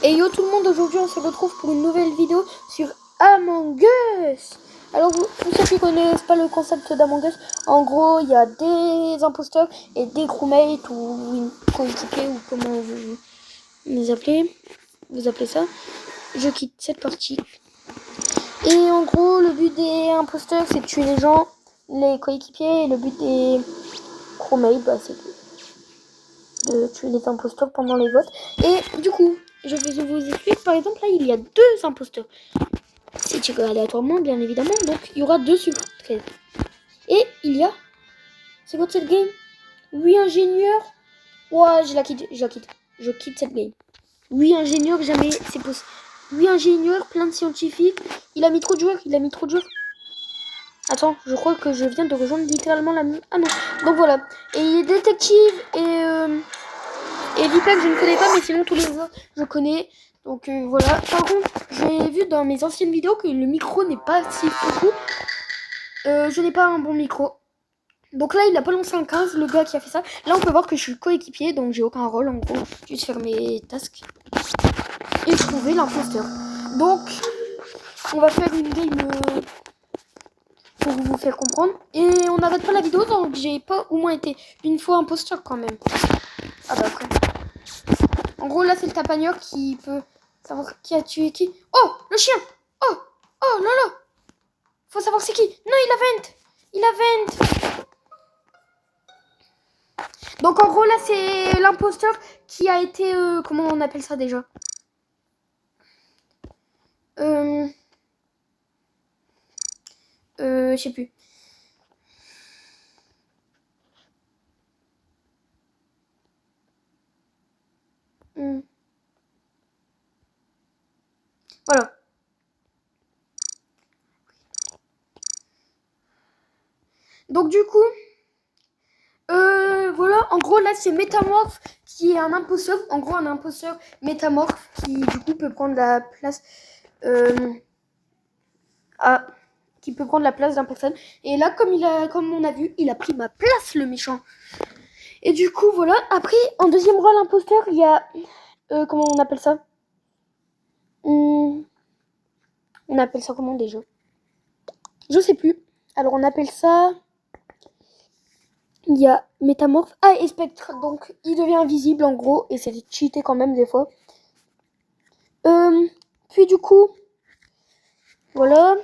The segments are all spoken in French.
Et yo tout le monde, aujourd'hui on se retrouve pour une nouvelle vidéo sur Among Us. Alors pour ceux qui connaissent pas le concept d'Among Us, en gros il y a des imposteurs et des crewmates ou coéquipiers ou comment vous les appelez, vous appelez ça. Je quitte cette partie. Et en gros le but des imposteurs c'est de tuer les gens, les coéquipiers, et le but des crewmates c'est de tuer les imposteurs pendant les votes. Et du coup, je vous explique, par exemple, là, il y a 2 imposteurs. C'est tiré aléatoirement, bien évidemment, donc il y aura 2 sur 13. Et il y a... C'est quoi cette game? 8 ingénieurs. Ouais, je quitte. Je quitte cette game. 8 ingénieurs, jamais c'est possible. 8 ingénieurs, plein de scientifiques. Il a mis trop de joueurs, Attends, je crois que je viens de rejoindre littéralement la... Ah non, donc voilà. Et il est détective et Vipek, je ne connais pas, mais sinon tous les autres, je connais. Donc voilà. Par contre, j'ai vu dans mes anciennes vidéos que le micro n'est pas si fou. Je n'ai pas un bon micro. Donc là, il n'a pas lancé un 15, le gars qui a fait ça. Là, on peut voir que je suis coéquipier, donc j'ai aucun rôle en gros. Juste faire mes tasks. Et trouver l'imposteur. Donc, on va faire une game pour vous faire comprendre. Et on n'arrête pas la vidéo, donc j'ai pas au moins été une fois imposteur quand même. Ah bah après. En gros, là, c'est le tapagneur qui peut savoir qui a tué qui. Oh, le chien. Oh, oh là là. Faut savoir c'est qui. Non, il a 20. Donc, en gros, là, c'est l'imposteur qui a été... comment on appelle ça déjà? Je sais plus. Voilà. Donc du coup, voilà, en gros là c'est Métamorphe qui est un imposteur, en gros un imposteur métamorphe qui du coup peut prendre la place, qui peut prendre la place d'un personne. Et là comme on a vu, il a pris ma place le méchant. Et du coup voilà, après en deuxième rôle imposteur il y a, comment on appelle ça? On appelle ça comment déjà? Je sais plus. Alors on appelle ça... Il y a Métamorphe. Ah, et Spectre. Donc, il devient invisible en gros. Et c'est cheaté quand même des fois. Puis du coup, voilà.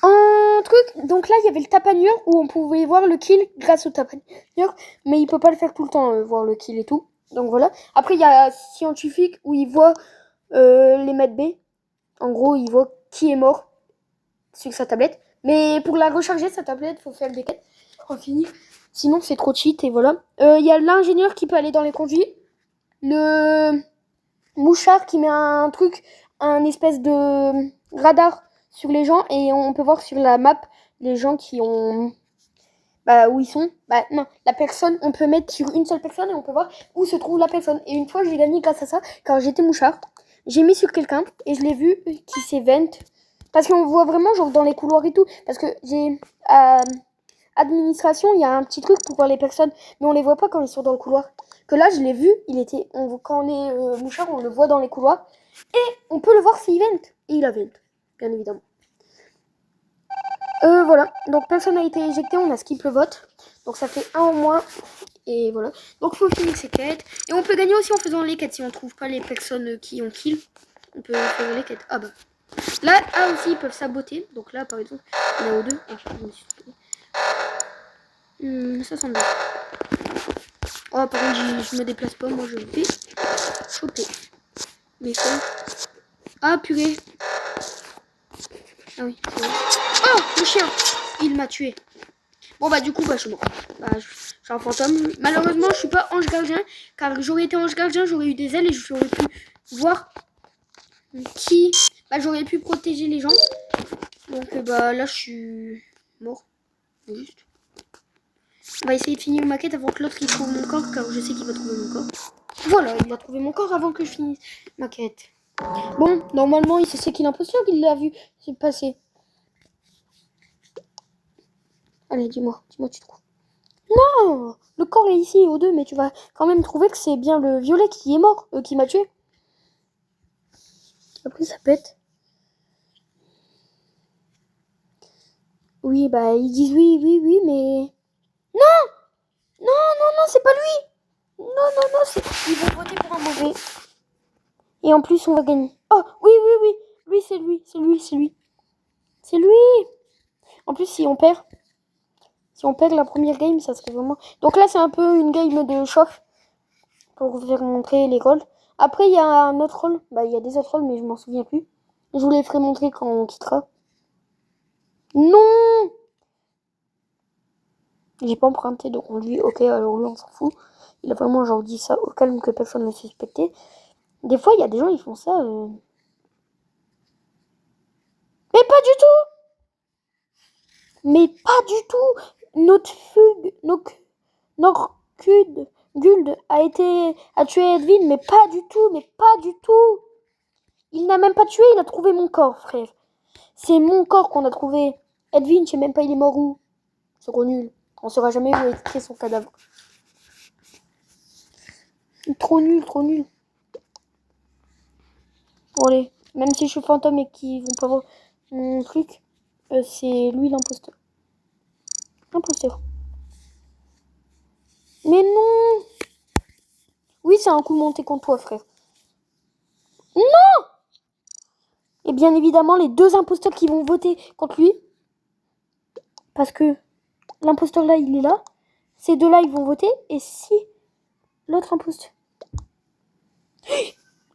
Un truc. Donc là, il y avait le tapagneur où on pouvait voir le kill grâce au tapagneur. Mais il peut pas le faire tout le temps, voir le kill et tout. Donc voilà. Après, il y a Scientifique où il voit les mètres B. En gros, il voit qui est mort sur sa tablette. Mais pour la recharger, sa tablette, il faut faire des quêtes. On finit. Sinon, c'est trop cheat et voilà. Il y a l'ingénieur qui peut aller dans les conduits. Le mouchard qui met un truc, un espèce de radar sur les gens. Et on peut voir sur la map les gens qui ont... Bah, où ils sont. Bah, non, la personne, on peut mettre sur une seule personne et on peut voir où se trouve la personne. Et une fois, j'ai gagné grâce à ça, car j'étais mouchard. J'ai mis sur quelqu'un et je l'ai vu qui s'évent. Parce qu'on voit vraiment, genre, dans les couloirs et tout. Parce que j'ai... administration, il y a un petit truc pour voir les personnes, mais on les voit pas quand ils sont dans le couloir. Que là, je l'ai vu, quand on est mouchard, on le voit dans les couloirs. Et on peut le voir s'il vent. Et il a vent, bien évidemment. Voilà, donc personne n'a été éjecté, on a skip le vote. Donc ça fait 1 en moins. Et voilà. Donc il faut finir ces quêtes. Et on peut gagner aussi en faisant les quêtes. Si on trouve pas les personnes qui ont kill, on peut faire les quêtes. Ah bah. Là, aussi, ils peuvent saboter. Donc là, par exemple, on est au 2. Ah, je me suis trompée. 62. Oh, par contre, je me déplace pas. Moi, je vais choper. Mais quoi? Ah, purée. Ah oui, c'est vrai. Oh, le chien. Il m'a tué. Bon, bah, du coup, bah, je suis mort. Bah, je suis un fantôme. Malheureusement, je suis pas ange gardien. Car j'aurais été ange gardien, j'aurais eu des ailes et j'aurais pu voir qui... Bah, j'aurais pu protéger les gens. Donc, bah, là, je suis mort. Juste. On va essayer de finir ma quête avant que l'autre il trouve mon corps, car je sais qu'il va trouver mon corps. Voilà, il a trouvé mon corps avant que je finisse ma quête. Bon, normalement, il sait c'est qui l'imposteur, qu'il l'a vu c'est passé. Allez, dis-moi, tu trouves. Non, le corps est ici, au 2, mais tu vas quand même trouver que c'est bien le violet qui est mort, qui m'a tué. Après, ça pète. Oui, bah, ils disent oui, oui, oui, mais... Non, non, non, non, c'est pas lui. Non, non, non, c'est... Ils vont voter pour un mauvais. Et en plus, on va gagner. Oh, oui, oui, oui. Lui, c'est lui, c'est lui, c'est lui. C'est lui. En plus, si on perd la première game, ça serait vraiment... Donc là, c'est un peu une game de chauffe pour vous faire montrer les rôles. Après, il y a un autre rôle. Bah, il y a des autres rôles, mais je m'en souviens plus. Je vous les ferai montrer quand on quittera. Non! J'ai pas emprunté, donc lui, ok, alors lui, on s'en fout. Il a vraiment genre dit ça au calme que personne ne suspectait. Des fois, il y a des gens, ils font ça. Mais pas du tout! Mais pas du tout! Notre fugue, notre Guld a tué Edwin, mais pas du tout, mais pas du tout! Il n'a même pas tué, il a trouvé mon corps, frère. C'est mon corps qu'on a trouvé. Edwin, je sais même pas il est mort où. C'est trop nul. On saura jamais où est son cadavre. Trop nul, trop nul. Bon allez, même si je suis fantôme et qu'ils vont pas voir mon truc, c'est lui l'imposteur. Imposteur. Mais non! Oui, c'est un coup monté contre toi, frère. Non! Et bien évidemment, les deux imposteurs qui vont voter contre lui, parce que l'imposteur là, il est là. Ces deux-là, ils vont voter. Et si l'autre imposteur...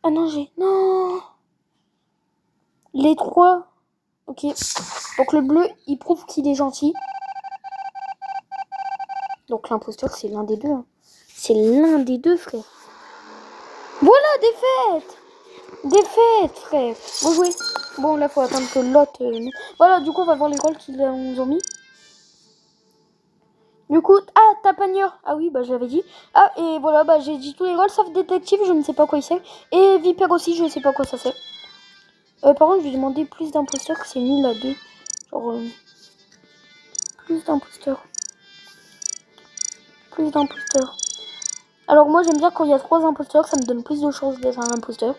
Ah non, Non! Les trois... Ok. Donc le bleu, il prouve qu'il est gentil. Donc l'imposteur, c'est l'un des deux. Hein. C'est l'un des deux, frère. Voilà, défaite! Défaite, frère. Bon joué. Bon, là, faut attendre que l'autre... Voilà, du coup, on va voir les rôles qu'ils nous ont mis. Du coup, ah, Tapagneur. Ah oui, bah je l'avais dit. Ah, et voilà, bah j'ai dit tous les rôles sauf détective, je ne sais pas quoi il sert. Et Vipère aussi, je ne sais pas quoi ça sert. Par contre, je vais demander plus d'imposteurs, que c'est nul à deux. Genre, plus d'imposteurs. Plus d'imposteurs. Alors moi, j'aime bien quand il y a 3 imposteurs, ça me donne plus de chances d'être un imposteur.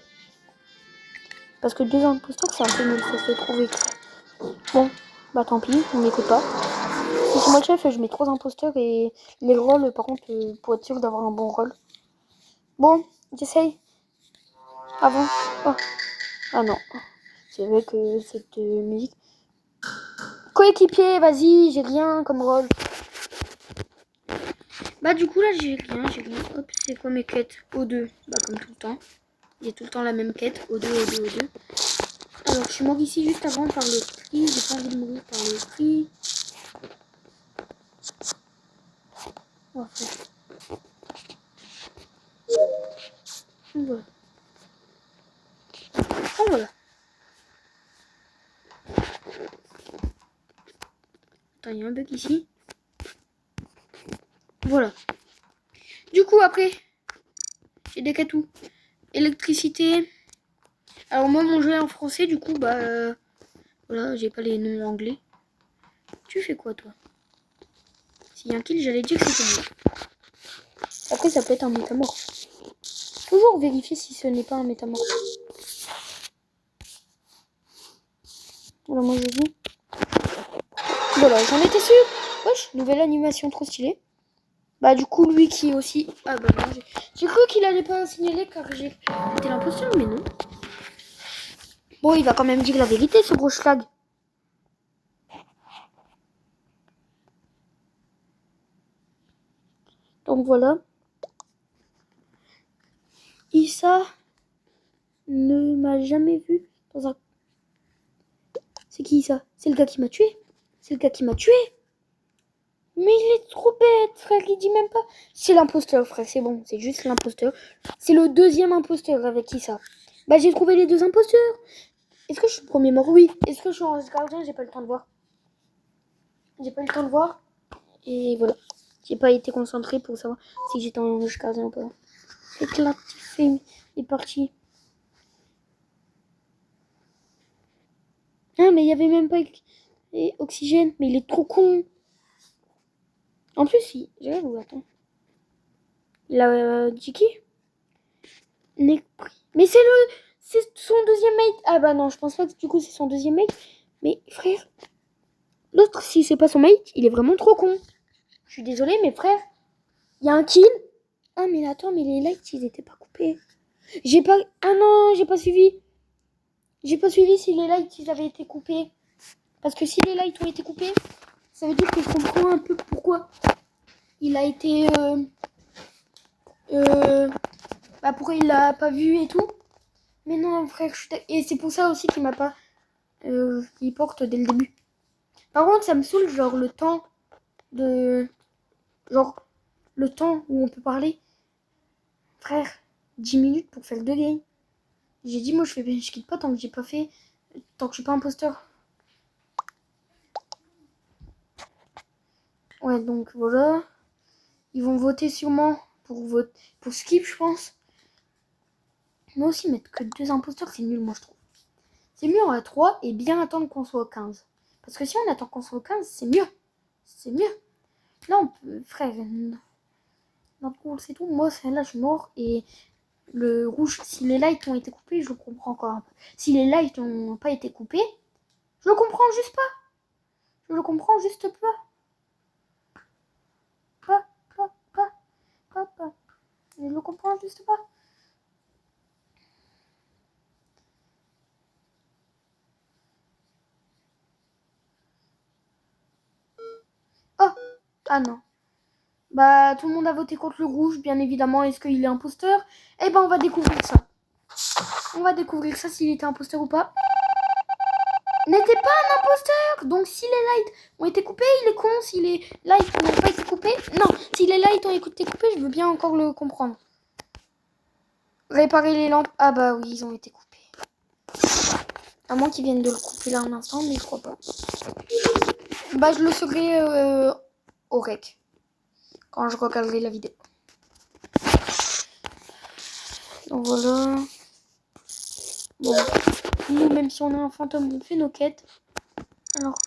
Parce que 2 imposteurs, c'est un peu nul, ça se fait trouver. Bon, bah tant pis, on n'écoute pas. Si c'est moi le chef, je mets 3 imposteurs et les rôles, par contre, pour être sûr d'avoir un bon rôle. Bon, j'essaye. Avant. Oh. Ah non. C'est vrai que cette musique. Coéquipier, vas-y, j'ai rien comme rôle. Bah du coup là j'ai rien. Hop, c'est quoi mes quêtes? O2, bah comme tout le temps. J'ai tout le temps la même quête, O2, O2, O2. Alors je suis mort ici juste avant par le prix. J'ai pas envie de mourir par le prix. On va faire. Voilà. Ah voilà. Attends, il y a un bug ici. Voilà. Du coup après, j'ai des quêtes où? Électricité. Alors moi mon jeu est en français, du coup bah voilà, j'ai pas les noms anglais. Tu fais quoi toi? S'il y a un kill, j'allais dire que c'était lui. Après ça peut être un métamorphe. Toujours vérifier si ce n'est pas un métamorphe. Voilà, moi je dis. Voilà, j'en étais sûre. Wesh, nouvelle animation trop stylée. Bah du coup lui qui est aussi... Ah bah non, j'ai cru qu'il allait pas signaler car j'étais l'imposteur, mais non. Bon, il va quand même dire la vérité ce gros schlag. Donc voilà. Issa ne m'a jamais vu dans un... C'est qui ça? C'est le gars qui m'a tué. C'est le gars qui m'a tué. Mais il est trop bête, frère. Il dit même pas. C'est l'imposteur, frère. C'est bon. C'est juste l'imposteur. C'est le deuxième imposteur avec qui ça? Bah, j'ai trouvé les deux imposteurs. Est-ce que je suis le premier mort? Oui. Est-ce que je suis en gardien? J'ai pas le temps de voir. J'ai pas eu le temps de voir. Et voilà. J'ai pas été concentré pour savoir si j'étais en gardien ou pas. Éclate, film est parti. Ah, mais il y avait même pas oxygène. Mais il est trop con. En plus, j'avoue, attends. Il a dit qui? Mais c'est son deuxième mate. Ah bah non, je pense pas que du coup c'est son deuxième mate. Mais frère, l'autre, si c'est pas son mate, il est vraiment trop con. Je suis désolée, mais frère, il y a un kill. Ah mais attends, mais les lights, ils étaient pas coupés. Ah non, j'ai pas suivi. J'ai pas suivi si les lights, ils avaient été coupés. Parce que si les lights ont été coupés, ça veut dire que je comprends un peu pourquoi il a été... pourquoi il l'a pas vu et tout. Mais non, frère, et c'est pour ça aussi qu'il m'a pas... qu'il porte dès le début. Par contre, ça me saoule, genre, le temps de... Genre, le temps où on peut parler. Frère, 10 minutes pour faire 2 games. J'ai dit, moi, je quitte pas tant que j'ai pas fait... Tant que je suis pas imposteur. Ouais, donc, voilà. Ils vont voter sûrement pour skip, je pense. Mais aussi, mettre que 2 imposteurs, c'est nul, moi, je trouve. C'est mieux en a 3 et bien attendre qu'on soit au 15. Parce que si on attend qu'on soit au 15, c'est mieux. C'est mieux. Là, on peut... Frère, notre rôle, c'est tout. Moi, là, je suis mort. Et le rouge, si les lights ont été coupés, je le comprends encore un peu. Si les lights n'ont pas été coupés, je le comprends juste pas. Je le comprends juste pas. Pas. Je le comprends juste pas. Oh. Ah non. Bah, tout le monde a voté contre le rouge, bien évidemment. Est-ce qu'il est imposteur? Eh ben, on va découvrir ça. On va découvrir ça, s'il était imposteur ou pas. N'était pas un imposteur. Donc, si les lights ont été coupés, il est con. Si les lights n'ont pas été coupés... Non, si les lights ont été coupés, je veux bien encore le comprendre. Réparer les lampes. Ah bah oui, ils ont été coupés. À moins qu'ils viennent de le couper là un instant, mais je crois pas. Bah, je le saurai au rec. Quand je regarderai la vidéo. Donc voilà. Bon. Nous, même si on a un fantôme, on fait nos quêtes. Alors.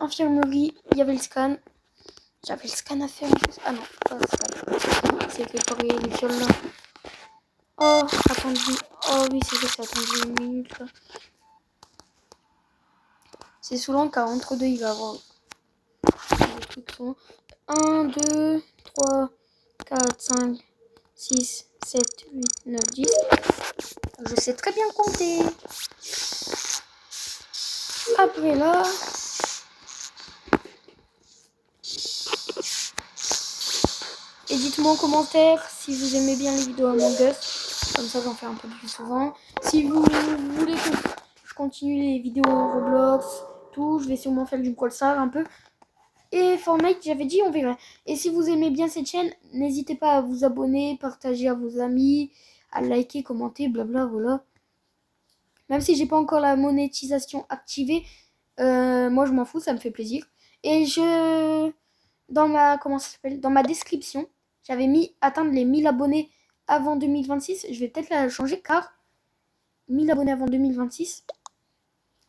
Infirmerie, il y avait le scan. J'avais le scan à faire en plus. Ah non, pas le scan. C'est préparé les fioles là. Oh, attendez. Oh oui, c'est vrai, c'est attendu une minute là. C'est souvent car entre deux, il va y avoir des trucs souvent. 1, 2, 3, 4, 5, 6, 7, 8, 9, 10. Je sais très bien compter. Après là... Et dites-moi en commentaire si vous aimez bien les vidéos Among Us. Comme ça, j'en fais un peu plus souvent. Si vous voulez que je continue les vidéos Roblox, tout, je vais sûrement faire du Brawl Stars un peu. Et Fortnite, j'avais dit, on verra. Et si vous aimez bien cette chaîne, n'hésitez pas à vous abonner, partager à vos amis, à liker, commenter, blabla, voilà. Même si j'ai pas encore la monétisation activée, moi je m'en fous, ça me fait plaisir. Et dans ma description, j'avais mis atteindre les 1000 abonnés avant 2026. Je vais peut-être la changer car 1000 abonnés avant 2026,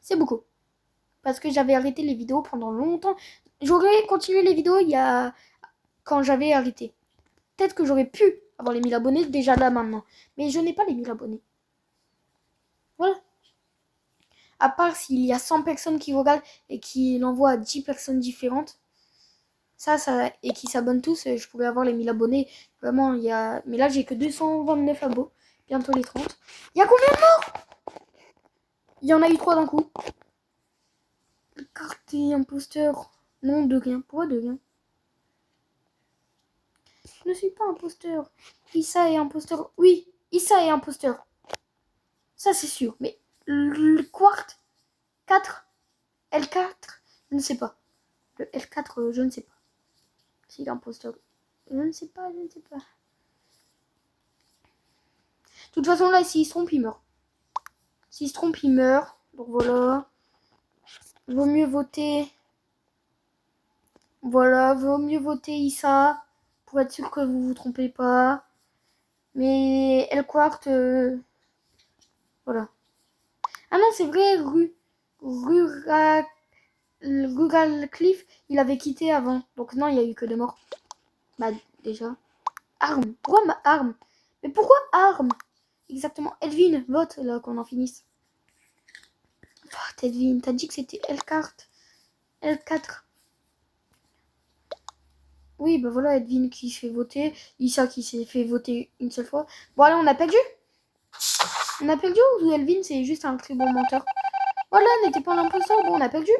c'est beaucoup. Parce que j'avais arrêté les vidéos pendant longtemps. J'aurais continué les vidéos quand j'avais arrêté. Peut-être que j'aurais pu avoir les 1000 abonnés déjà là maintenant. Mais je n'ai pas les 1000 abonnés. Voilà. À part s'il y a 100 personnes qui regardent et qui l'envoient à 10 personnes différentes. Ça, et qui s'abonnent tous, je pourrais avoir les 1000 abonnés. Vraiment, mais là, j'ai que 229 abos. Bientôt les 30. Il y a combien de morts? Il y en a eu 3 d'un coup. Écarté, imposteur. Non, de rien. Pourquoi de rien? Je ne suis pas imposteur. Issa est imposteur. Oui, Issa est imposteur. Ça, c'est sûr. Mais le quart 4 L4, je ne sais pas. Le L4, je ne sais pas. S'il est imposteur. Je ne sais pas. De toute façon, là, s'il se trompe, il meurt. S'il se trompe, il meurt. Donc voilà. Vaut mieux voter. Voilà, vaut mieux voter Issa. Pour être sûr que vous vous trompez pas. Mais Elquart, voilà. Ah non, c'est vrai, le Google Cliff, il avait quitté avant. Donc non, il y a eu que 2 morts. Bah déjà. Arme. Pourquoi ma arme? Mais pourquoi arme? Exactement. Edwin, vote là qu'on en finisse. Vote Edwin, t'as dit que c'était L4. L4. Oui, bah voilà, Edwin qui se fait voter. Issa qui s'est fait voter une seule fois. Bon allez, on a perdu. On a perdu ou Edwin c'est juste un très bon menteur? Voilà, n'était pas un imposteur. Bon, on a perdu.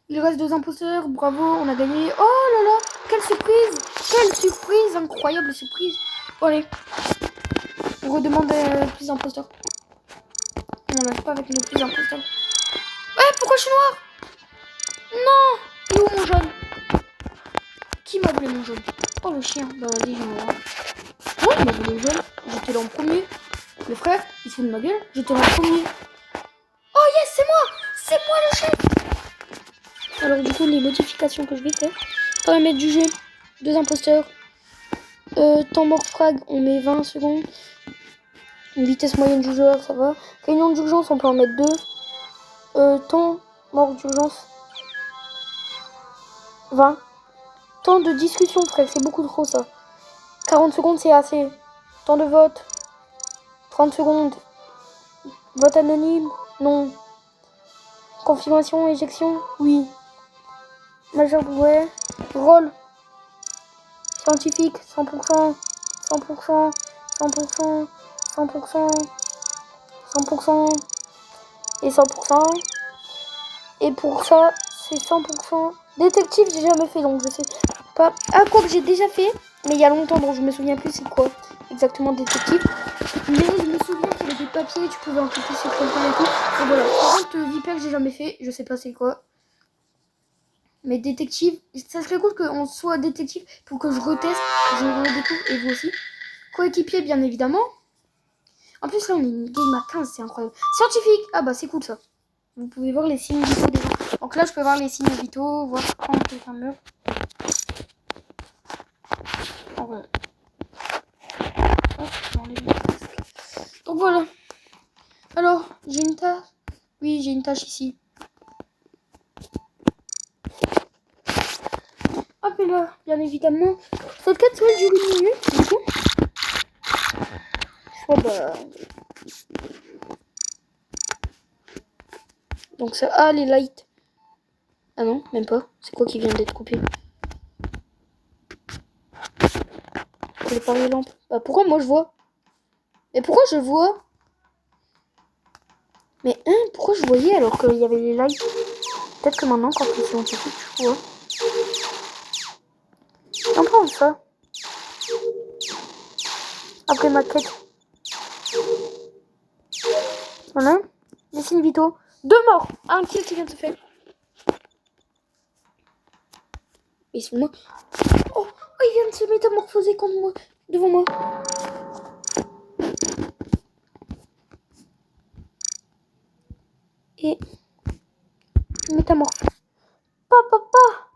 Il reste 2 imposteurs. Bravo, on a gagné. Oh là là, quelle surprise! Quelle surprise! Incroyable surprise. Bon allez, on redemande plus d'imposteurs. On n'arrive pas avec nos plus imposteurs. Ouais, pourquoi je suis noir? Non! Il est où mon jaune? Qui m'a volé mon jaune? Oh le chien. Bah vas-y, j'en vois. Ouais, il m'a volé le jaune. J'étais là en premier. Le frère, il se fout de ma gueule. J'étais là en premier. Oh yes, c'est moi! C'est moi le chef! Alors du coup, les modifications que je vais faire. Paramètres du jeu. 2 imposteurs. Temps mort frag, on met 20 secondes. Vitesse moyenne du joueur, ça va. Réunion d'urgence, on peut en mettre 2. Temps mort d'urgence, 20. Temps de discussion, frère, c'est beaucoup trop ça. 40 secondes, c'est assez. Temps de vote, 30 secondes. Vote anonyme, non. Confirmation, éjection, oui. Majeur, ouais. Rôle, scientifique, 100%. 100%. 100%. 100%. 100%. Et 100%. Et pour ça, c'est 100%. Détective, j'ai jamais fait, donc je sais pas. Ah, quoi que j'ai déjà fait, mais il y a longtemps, donc je me souviens plus c'est quoi exactement détective. Mais je me souviens qu'il y avait des papiers, tu pouvais enquêter sur quelqu'un et tout. Et voilà. Par contre, Viper, j'ai jamais fait, je sais pas c'est quoi. Mais détective, ça serait cool qu'on soit détective pour que je reteste, je redécouvre, et vous aussi. Coéquipier, bien évidemment. En plus, là, on est une game à 15, c'est incroyable. Scientifique, ah bah c'est cool ça. Vous pouvez voir les signes vitaux des gens. Donc là, je peux voir les signes vitaux, voir quand quelqu'un meurt. Donc, donc voilà. Alors, j'ai une tâche. Oui, j'ai une tâche ici. Hop et là, bien évidemment. Cette quête soit dure 1 minute, du coup. Oh bah. Donc ça. Ah, les lights. Ah non, même pas. C'est quoi qui vient d'être coupé? Je vais pas les lampes. Bah pourquoi moi je vois? Mais pourquoi je vois? Mais hein, pourquoi je voyais alors qu'il y avait les lights? Peut-être que maintenant, quand c'est scientifique, je vois. On prend ça. Après ma quête. Voilà. Les signes vitaux. 2 morts. Un kill qui vient de se faire. Et c'est moi. Oh, il vient de se métamorphoser contre moi. Devant moi. Et métamorphe. Papa.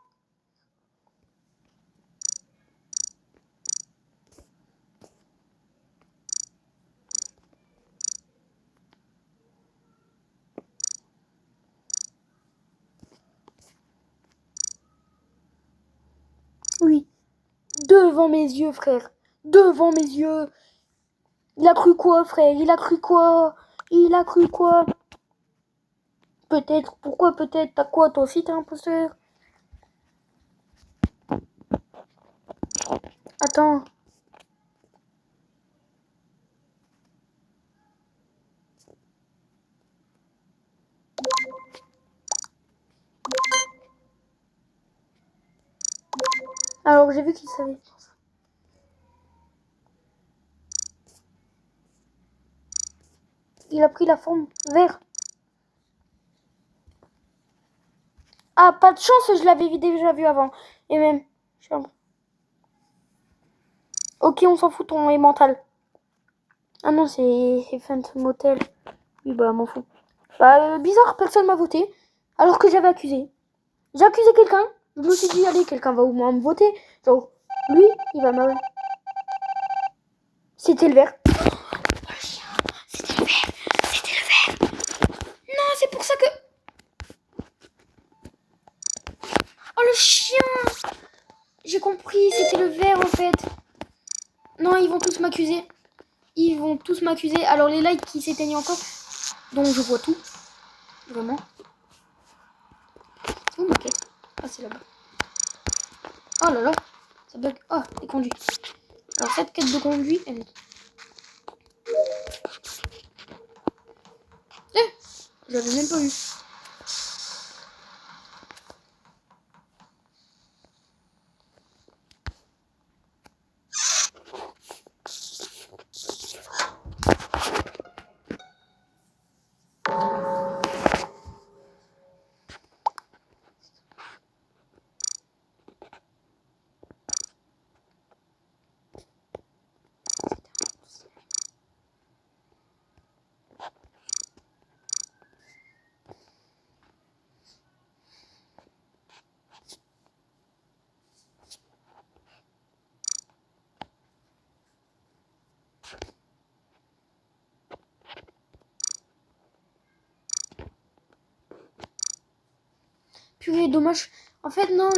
Oui. Devant mes yeux, frère. Devant mes yeux. Il a cru quoi, frère? Il a cru quoi? Il a cru quoi? Peut-être. Pourquoi peut-être? T'as quoi? Toi aussi, t'es imposteur? Attends. Alors, j'ai vu qu'il savait. Il a pris la forme vert. Ah, pas de chance, je l'avais déjà vu avant. Et même. Ok, on s'en fout, ton est mental. Ah non, c'est Phantom Motel. Oui, bah, m'en fous. Bah, bizarre, personne m'a voté. Alors que j'avais accusé. J'ai accusé quelqu'un. Je me suis dit, allez, quelqu'un va au moins me voter. Genre, lui, il va me. C'était le vert. Oh, le chien. C'était le vert. C'était le vert. Non, c'est pour ça que. compris, c'était le vert en fait. Non, ils vont tous m'accuser. Ils vont tous m'accuser. Alors les lights qui s'éteignent encore. Donc je vois tout. Vraiment. Oh ma quête. Ah c'est là-bas. Oh là là. Ça bug. Oh, les conduits. Alors cette quête de conduit, elle est... Je l'avais même pas eu. Purée, dommage. En fait, non,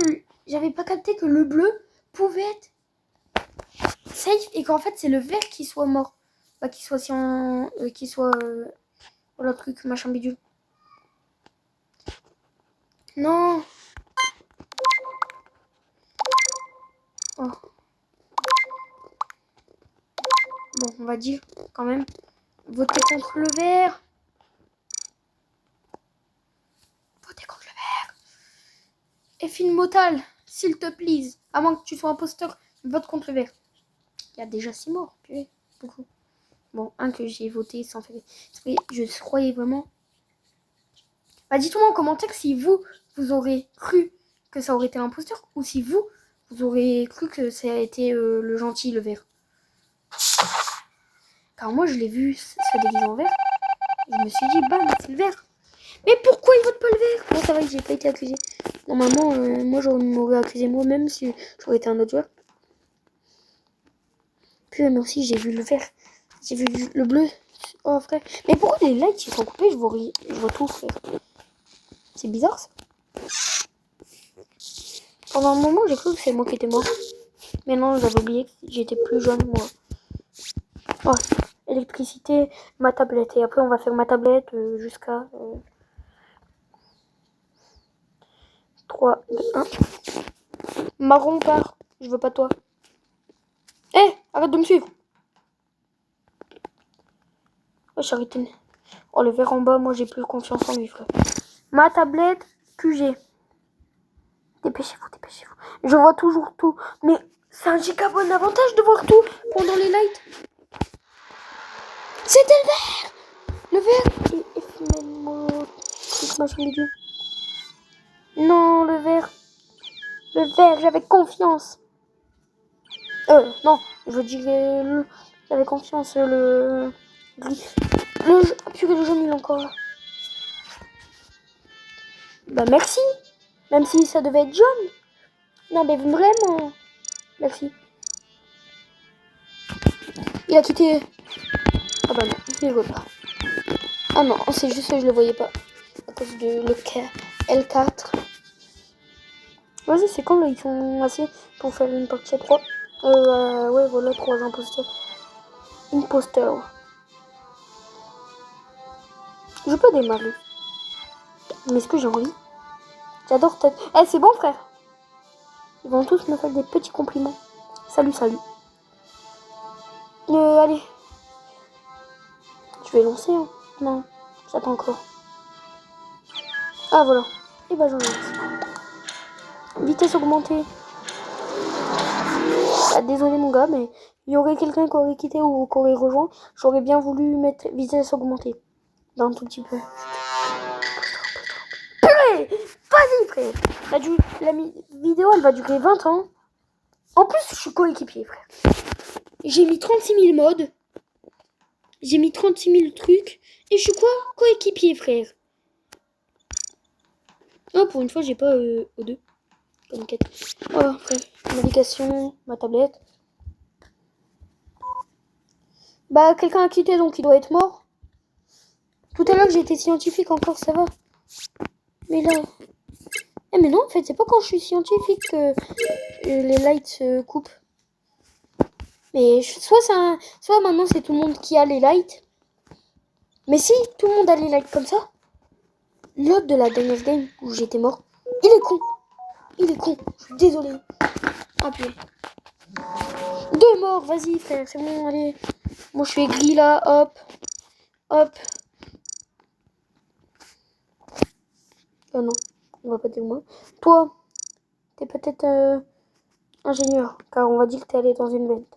j'avais pas capté que le bleu pouvait être safe et qu'en fait, c'est le vert qui soit mort. Bah, qui soit si on... qui soit... oh, le truc, machin bidule. Non. Oh. Bon, on va dire, quand même, voter contre le vert. Voter contre le vert. Et film Motal, s'il te plaît. À moins que tu sois imposteur, vote contre le vert. Il y a déjà 6 morts, purée, beaucoup. Bon, un que j'ai voté sans faire exprès, je croyais vraiment. Bah, dites-moi en commentaire si vous aurez cru que ça aurait été l'imposteur ou si vous aurez cru que ça a été le gentil, le vert. Car moi, je l'ai vu se déguiser en vert. Je me suis dit, bam, c'est le vert. Mais pourquoi il vote pas le vert? Bon, ça va, j'ai pas été accusé. Normalement, moi, je m'aurais accusé moi-même si j'aurais été un autre joueur. Puis, mais aussi, j'ai vu le vert. J'ai vu le bleu. Oh, frère. Mais pourquoi les lights, ils sont coupés? Je vois tout, frère. C'est bizarre, ça. Pendant un moment, j'ai cru que c'est moi qui étais mort. Mais non, j'avais oublié que j'étais plus jeune, moi. Oh, électricité, ma tablette. Et après, on va faire ma tablette jusqu'à 3, 2, 1. Marron part. Je veux pas toi. Eh, arrête de me suivre. Oh, charité. Oh, le vert en bas, moi, j'ai plus confiance en lui, frère. Ma tablette, QG. Dépêchez-vous, dépêchez-vous. Je vois toujours tout. Mais c'est un giga bon avantage de voir tout pendant les lights. C'était le vert. Le vert. Et finalement, non, le vert. Le vert, j'avais confiance. Non, je veux dire, j'avais confiance, le purée, le jaune, il est encore là. Bah, merci. Même si ça devait être jaune. Non, mais vraiment. Merci. Il a quitté. Ah bah non, il ne voit pas. Ah non, c'est juste que je le voyais pas. À cause de le L4. Vas-y, c'est quand là, ils sont assez pour faire une partie à 3. Ouais, voilà, 3 imposteurs. Imposteur. Je peux démarrer. Mais est-ce que j'ai envie? J'adore ta... Eh, c'est bon, frère. Ils vont tous me faire des petits compliments. Salut, salut. Allez. Je vais lancer, hein. Non, j'attends encore. Ah, voilà. Et bah, j'en ai. Vitesse augmentée. Ah, désolé, mon gars, mais il y aurait quelqu'un qui aurait quitté ou qui aurait rejoint. J'aurais bien voulu mettre vitesse augmentée. D'un tout petit peu. Purée! Vas-y, frère. La vidéo, elle va durer 20 ans. En plus, je suis coéquipier, frère. J'ai mis 36 000 modes. J'ai mis 36 000 trucs. Et je suis quoi? Coéquipier, frère. Oh, pour une fois, j'ai pas O2. Comme quête. Oh, frère. Navigation, ma tablette. Bah, quelqu'un a quitté, donc il doit être mort. Tout à l'heure, j'étais scientifique encore, ça va. Mais là... Eh mais non, en fait, c'est pas quand je suis scientifique que les lights se coupent. Mais soit maintenant c'est tout le monde qui a les lights. Mais si tout le monde a les lights comme ça, l'autre de la dernière game où j'étais mort, il est con. Il est con. Je suis désolée. Ah purée. 2 morts, vas-y frère, c'est bon, allez. Moi je suis aigri là, hop. Hop. Oh non, on va pas dire moi. Toi, t'es peut-être ingénieur, car on va dire que t'es allé dans une vente.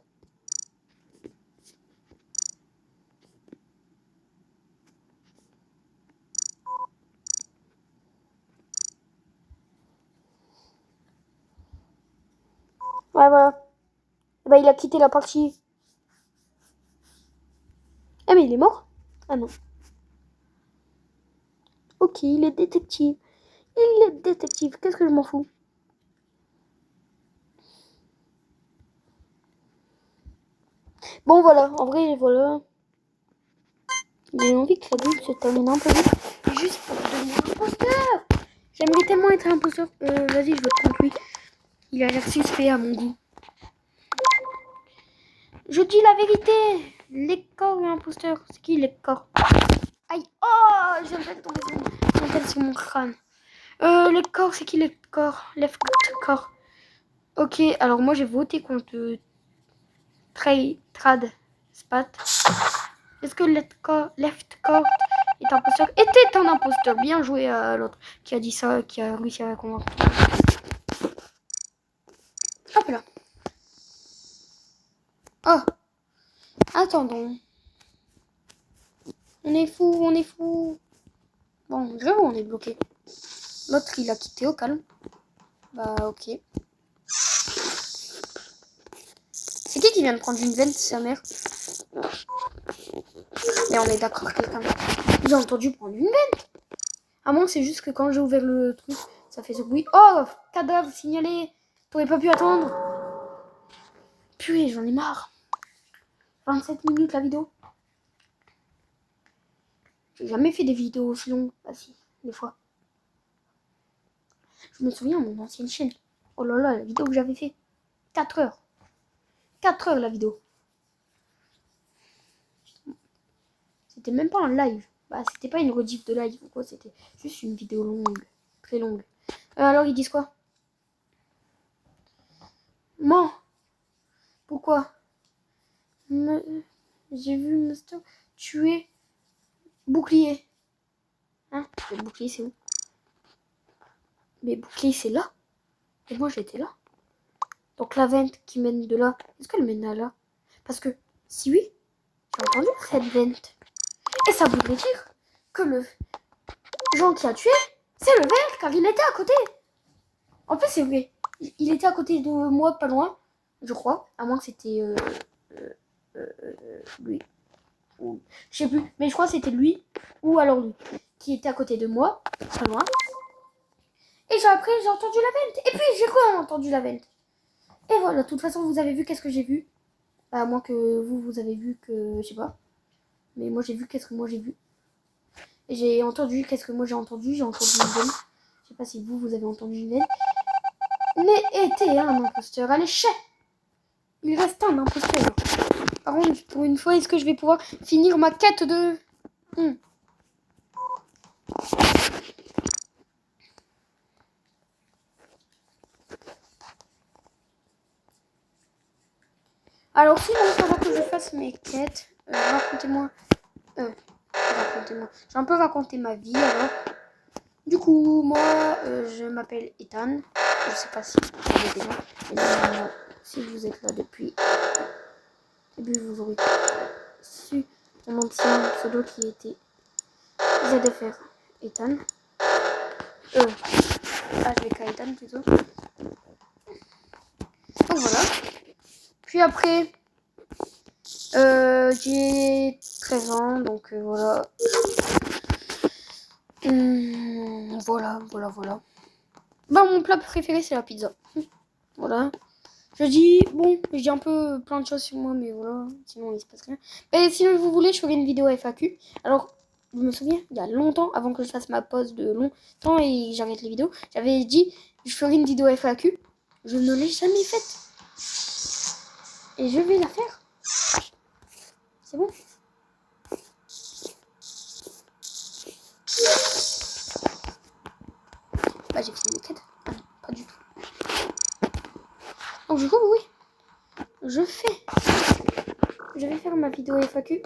Ouais, voilà. Bah, il a quitté la partie. Ah, mais il est mort? Ah non. Ok, il est détective. Il est détective. Qu'est-ce que je m'en fous? Bon, voilà. En vrai, voilà. J'ai envie que la vie se termine un peu vite. Juste pour devenir imposteur. J'aimerais tellement être imposteur. Vas-y, je vote contre lui. Il a l'air suspect à mon goût. Je dis la vérité. Les corps et imposteur. C'est qui les corps? Aïe. Oh, je viens de tomber sur mon crâne. Les corps, c'est qui les corps? Left corps. Ok, alors moi j'ai voté contre Trad Spat. Est-ce que left corps est imposteur? Était un imposteur. Bien joué à l'autre qui a dit ça, qui a réussi à convaincre. Hop là. Oh, attendons. On est fou, on est fou. Bon, j'avoue, on est bloqué. L'autre, il a quitté au calme. Bah, ok. C'est qui vient de prendre une veine, sa mère? Mais on est d'accord, quelqu'un. J'ai entendu prendre une veine. À moins, c'est juste que quand j'ai ouvert le truc, ça fait ce bruit. Oh, cadavre signalé. T'aurais pas pu attendre. Purée, j'en ai marre. 27 minutes la vidéo. J'ai jamais fait des vidéos aussi longues. Bah si, des fois. Je me souviens, mon ancienne chaîne. Oh là là, la vidéo que j'avais fait. 4 heures. 4 heures la vidéo. C'était même pas un live. Bah c'était pas une rediff de live ou quoi, c'était juste une vidéo longue. Très longue. Alors ils disent quoi? Moi. Pourquoi? J'ai vu Master tuer Bouclier. Hein? Le bouclier c'est où? Mais Bouclier c'est là. Et moi j'étais là. Donc la vente qui mène de là, est-ce qu'elle mène à là? Parce que si oui, j'ai entendu cette vente. Et ça voudrait dire que le Jean qui a tué, c'est le vert, car il était à côté. En plus c'est vrai. Il était à côté de moi, pas loin, je crois. À moins que c'était lui. Ou, je sais plus, mais je crois que c'était lui, ou alors lui, qui était à côté de moi, pas loin. Et après j'ai entendu la vente. Et puis j'ai quoi entendu la vente? Et voilà, de toute façon vous avez vu qu'est-ce que j'ai vu. Bah, à moins que vous avez vu que, je sais pas. Mais moi j'ai vu qu'est-ce que moi j'ai vu. Et j'ai entendu qu'est-ce que moi j'ai entendu. J'ai entendu une veine. Je sais pas si vous avez entendu une veine. Mais était un imposteur. Allez, chais. Il reste un imposteur. Par contre, pour une fois, est-ce que je vais pouvoir finir ma quête de... Alors, sinon, pendant que je fasse mes quêtes, racontez-moi... racontez-moi. J'ai un peu raconté ma vie, alors. Du coup, moi, je m'appelle Ethan. Je sais pas si vous avez déjà. Mais si vous êtes là depuis le début, vous aurez su mon ancien pseudo qui était ZFR Ethan. HVK Ethan plutôt. Donc voilà. Puis après, j'ai 13 ans, donc voilà. Voilà. Bah, mon plat préféré, c'est la pizza. Voilà. Je dis un peu plein de choses sur moi, mais voilà. Sinon, il se passe rien. Et sinon, vous voulez, je ferai une vidéo FAQ. Alors, je me souviens, il y a longtemps, avant que je fasse ma pause de longtemps et que j'arrête les vidéos, j'avais dit je ferai une vidéo FAQ. Je ne l'ai jamais faite. Et je vais la faire. C'est bon. Bah j'ai fini les quêtes. Ah non, pas du tout. Donc du coup, oui. Je vais faire ma vidéo FAQ.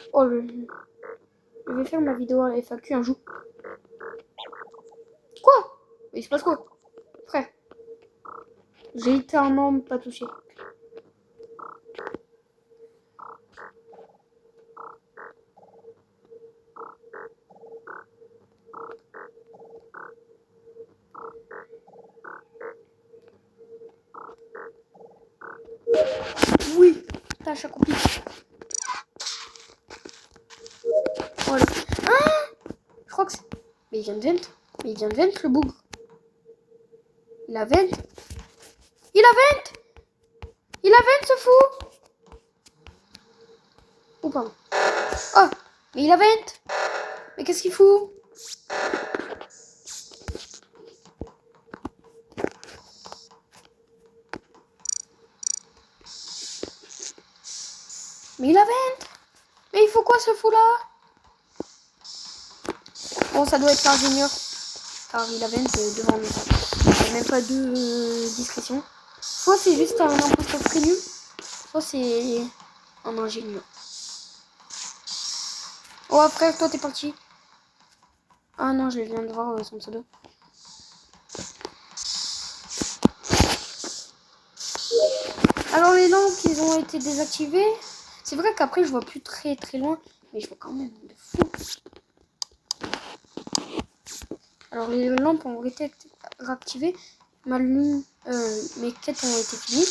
Je vais faire ma vidéo FAQ un jour. Quoi? Il se passe quoi? Frère. J'ai littéralement pas touché. Oui, tâche accomplie. Voilà. Ah, je crois que c'est... Mais il vient de vent. Mais il vient de vent le bougre. Il a vent. Il a vent. Il a vent ce fou. Oh pardon. Oh, mais il a vent. Mais qu'est-ce qu'il fout? Mais il a vent. Mais il faut quoi ce fou là? Bon, ça doit être l'ingénieur. Car il a vent devant nous. Il n'y a même pas de discrétion. Soit c'est juste un imposteur très nul. Soit c'est un ingénieur. Oh frère, toi t'es parti. Ah non, je viens de voir son pseudo. Alors les lampes, ils ont été désactivées. C'est vrai qu'après je vois plus très loin, mais je vois quand même de fou. Alors les lampes ont été réactivées. Mes quêtes ont été finies.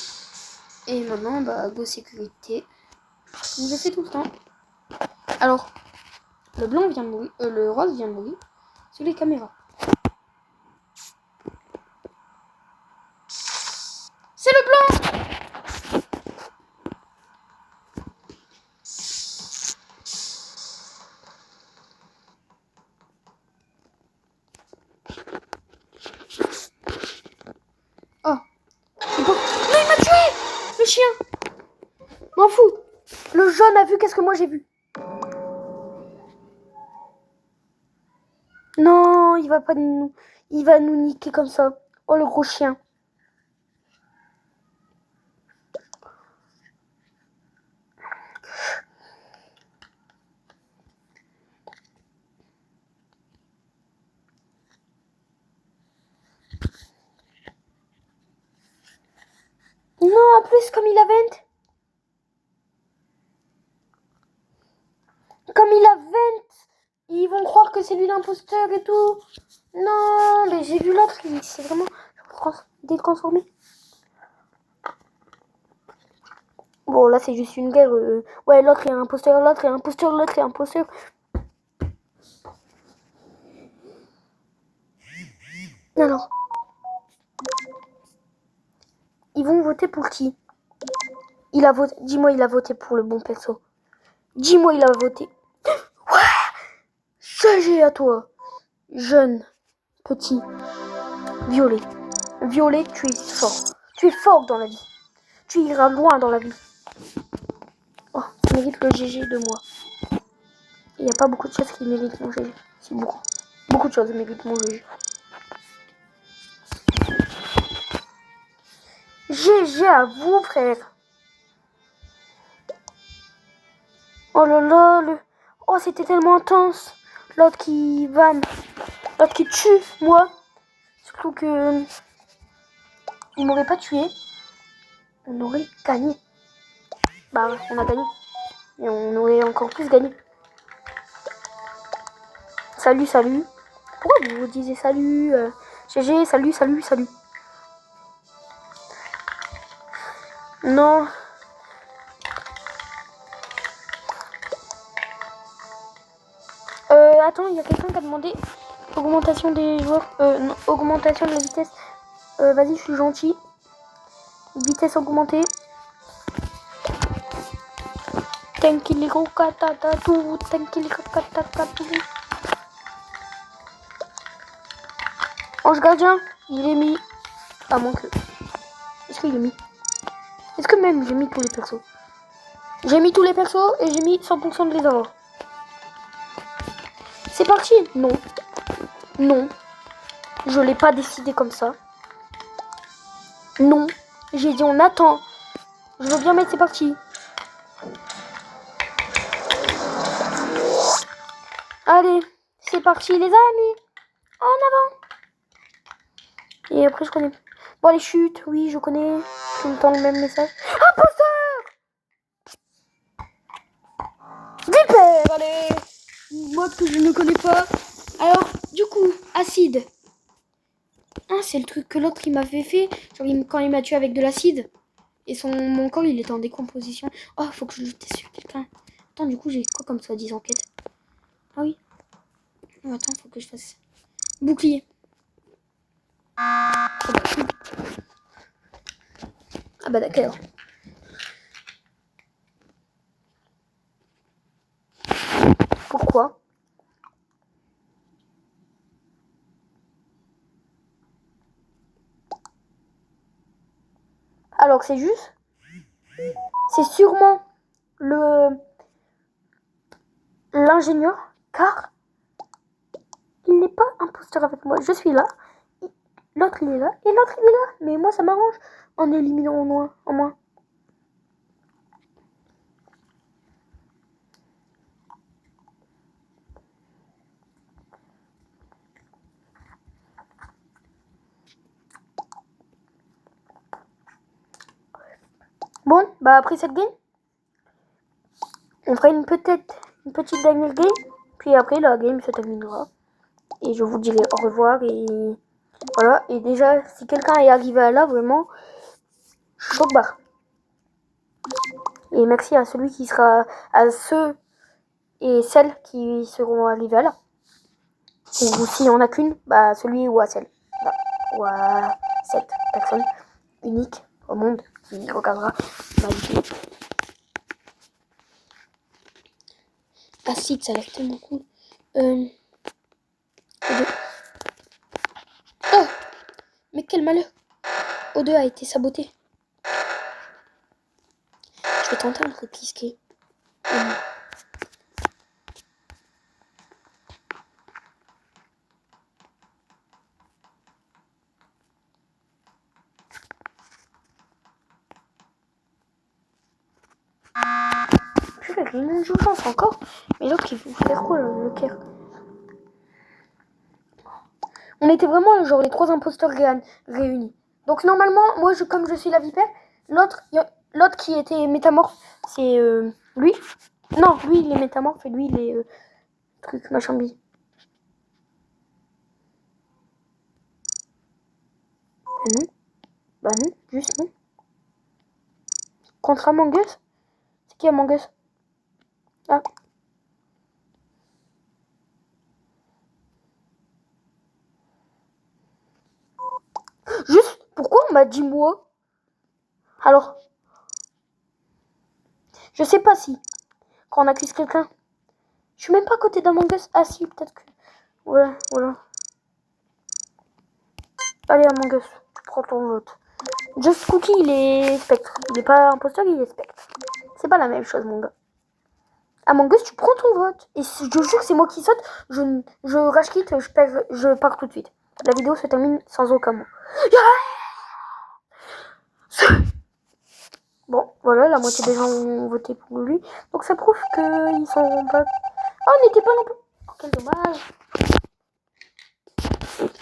Et maintenant, bah, go sécurité. Je le fais tout le temps. Alors, le blanc vient de mourir. Le rose vient de mourir. Sur les caméras. C'est le blanc! Oh. Non, il m'a tué! Le chien! M'en fous! Le jaune a vu qu'est-ce que moi j'ai vu. Non, il va pas nous... Il va nous niquer comme ça. Oh, le gros chien. Non, en plus, comme il a vent. Comme il a vent, ils vont croire que c'est lui l'imposteur et tout. Non, mais j'ai vu l'autre, il s'est vraiment détransformé. Bon, là, c'est juste une guerre. Ouais, l'autre est imposteur, l'autre est imposteur, l'autre est imposteur. Alors, ils vont voter pour qui? Il a voté. Dis-moi, il a voté pour le bon perso. Dis-moi, il a voté. Ouais, GG à toi. Jeune, petit, violet. Violet, tu es fort. Tu es fort dans la vie. Tu iras loin dans la vie. Oh, tu mérites le GG de moi. Il n'y a pas beaucoup de choses qui méritent mon GG. C'est beaucoup. Beaucoup de choses méritent mon GG. GG à vous, frère. Oh là là. Oh, c'était tellement intense. L'autre qui va... L'autre qui tue, moi. Surtout que... Il m'aurait pas tué. On aurait gagné. Bah, on a gagné. Et on aurait encore plus gagné. Salut, salut. Pourquoi vous disiez salut GG, salut, salut, salut. Non. Attends, il y a quelqu'un qui a demandé augmentation des joueurs. Non, augmentation de la vitesse. Vas-y, je suis gentil. Vitesse augmentée. Tankiliru katatatou, tankiliru katatatou. Ange gardien, il est mis. À moins que. Est-ce qu'il est mis? Est-ce que même j'ai mis tous les persos? J'ai mis tous les persos et j'ai mis 100% de les avoir. C'est parti. Non. Non. Je l'ai pas décidé comme ça. Non. J'ai dit on attend. Je veux bien mettre c'est parti. Allez, c'est parti les amis. En avant. Et après je connais. Bon les chutes, oui je connais. Tout le temps le même message. Imposteur. Viper, allez. Mode que je ne connais pas. Alors, du coup, acide. Ah, c'est le truc que l'autre il m'avait fait. Genre, quand il m'a tué avec de l'acide. Et mon corps il était en décomposition. Oh, faut que je le teste sur quelqu'un. Attends, du coup, j'ai quoi comme ça, 10 enquêtes? Ah oui. Oh, attends, faut que je fasse. Bouclier. Ah bah d'accord. Pourquoi? Alors c'est juste. C'est sûrement l'ingénieur. Car il n'est pas imposteur avec moi. Je suis là. L'autre il est là. Et l'autre il est là. Mais moi ça m'arrange. En éliminant en moins. Bon, bah après cette game, on fera peut-être une petite dernière game. Puis après la game se terminera. Et je vous dirai au revoir. Et voilà. Et déjà, si quelqu'un est arrivé à là, vraiment, choc barre. Et merci à celui qui sera, à ceux et celles qui seront arrivés à là. Ou s'il n'y en a qu'une, bah celui ou à celle. Voilà. Ou à cette personne unique au monde qui regardera ma vidéo. Acide, ça a l'air tellement cool. O2. Oh, mais quel malheur. O2 a été saboté. Je vais tenter un truc risqué. Purée, le je pense encore. Mais l'autre, il veut faire quoi, le Caire? On était vraiment genre les 3 imposteurs réunis. Donc normalement, moi, comme je suis la vipère, l'autre qui était métamorphe, c'est lui. Non, lui, il est métamorphe et lui, il est truc, machin bille. Non. Bah non, juste non. Contre Among Us? C'est qui Among Us? Ah. Juste, pourquoi on m'a dit moi? Alors, je sais pas si, quand on accuse quelqu'un, je suis même pas à côté d'Among Us. Ah si, peut-être que... Voilà, voilà. Allez, Among Us, tu prends ton vote. Just Cookie, il est spectre. Il est pas imposteur, il est spectre. C'est pas la même chose, mon gars. Among Us, tu prends ton vote. Et je jure que c'est moi qui saute. Je rage quitte, je pars tout de suite. La vidéo se termine sans aucun mot. Bon, voilà, la moitié des gens ont voté pour lui. Donc ça prouve qu'ils sont pas... Oh, on n'était pas non plus... Oh, quel dommage.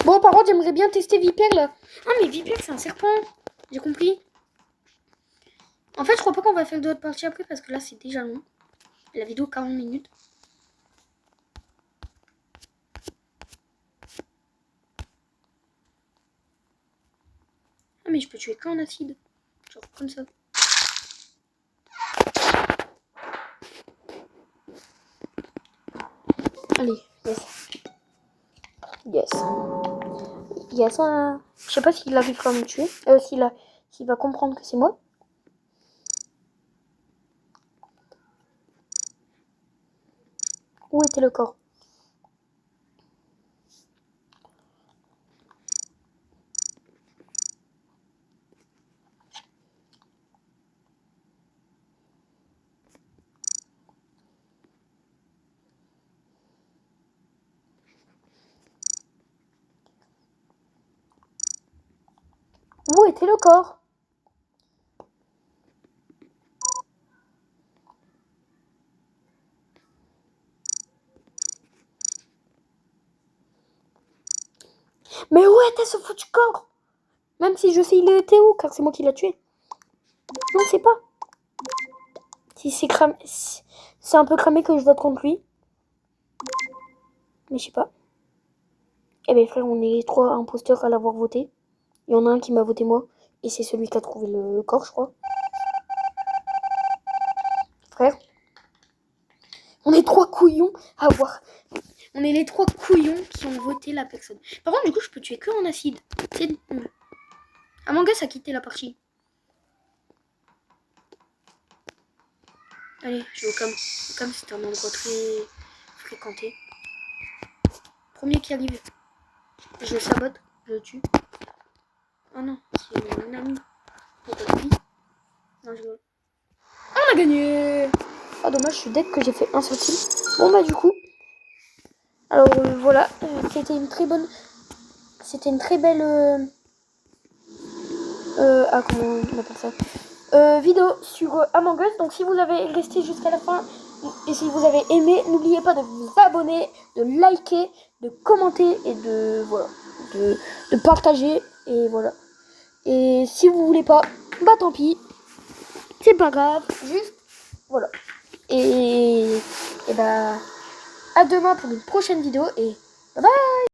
Bon, par contre, j'aimerais bien tester Viper, là. Ah, mais Viper, c'est un serpent. J'ai compris. En fait, je crois pas qu'on va faire d'autres parties après, parce que là, c'est déjà long. La vidéo, 40 minutes. Ah, mais je peux tuer qu'en acide. Genre comme ça. Allez, yes. Yes. Yes, je sais pas s'il arrivera à me tuer. S'il va comprendre que c'est moi. Où était le corps? Où était le corps? Mais où était ce foutu corps? Même si je sais il était où, car c'est moi qui l'a tué. Non, c'est pas. Si c'est cramé, c'est un peu cramé que je vote contre lui. Mais je sais pas. Eh ben frère, on est les 3 imposteurs à l'avoir voté. Il y en a un qui m'a voté moi. Et c'est celui qui a trouvé le corps, je crois. Frère. On est 3 couillons à avoir. On est les 3 couillons qui ont voté la personne. Par contre, du coup, je peux tuer que en acide. C'est... Among Us a quitté la partie. Allez, je vais au cam. Le cam, c'est un endroit très fréquenté. Premier qui arrive. Je le sabote, je le tue. Ah non, c'est mon ami. Pourquoi lui? Non, je rigole. On a gagné! Ah dommage, je suis deck que j'ai fait un seul kill. Bon bah du coup. Alors voilà, c'était une très bonne... C'était une très belle... comment on appelle ça, vidéo sur Among Us. Donc si vous avez resté jusqu'à la fin et si vous avez aimé, n'oubliez pas de vous abonner, de liker, de commenter et de voilà, de partager et voilà. Et si vous voulez pas, bah tant pis, c'est pas grave, juste voilà. Et bah à demain pour une prochaine vidéo et bye bye.